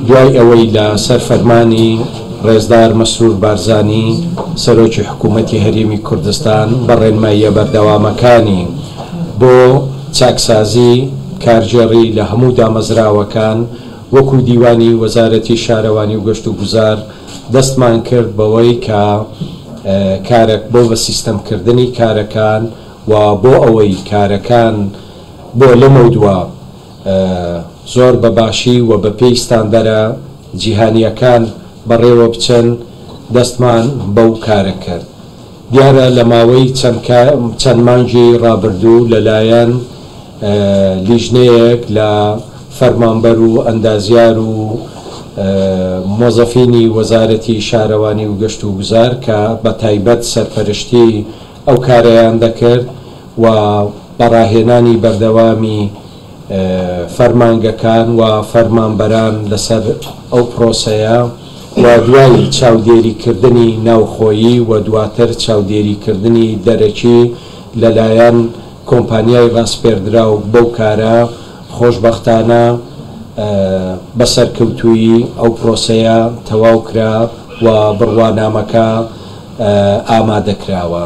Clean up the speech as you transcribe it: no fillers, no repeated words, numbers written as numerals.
دوای ئەوەی لە سەرفەرمانی ڕێزدار مەسرور بارزانی سەرۆکی حکوومەتی هەرێمی کوردستان بە ڕێنماییە بەردەوامەکانی بۆ چاکسازی کارژێڕی لە هەموو دامەزراوەکان وەکو دیوانی وەزارەتی شارەوانی و گەشت و گوزار دەستمان کرد بەوەی کە کارێک بۆ بە سیستەمکردنی کارەکان و بۆ ئەوەی کارەکان بۆ لەمە دووە زۆر بەباشی و بە پێی ستاندەرە جیهانیەکان بەڕێوە بچن دەستمان بەو کارە کرد. دیارە لە ماوەی چەند مانگی ڕابردوو لەلایەن لیژنەیەک لە فەرمانبەر و ئەندازیار و مۆزەفینی وەزارەتی شارەوانی و گەشت و گوزار کە بە تایبەت سەرپەرشتی ئەو کارەیان دەکرد و بەڕاهێنانی بەردەوامی فەرمانگەکان و فەرمانبەران لەسەر ئەو پرۆسەیە و دوای چاودێریکردنی ناوخۆیی و دواتر چاودێریکردنی دەرەکی لەلایەن کۆمپانیای ڕاستپێردرا و بەو کارە خۆشبەختانە بەسەرکەوتووی ئەو پرۆسەیە تەواو کرا و بڕوانامەکە ئامادەکراوە.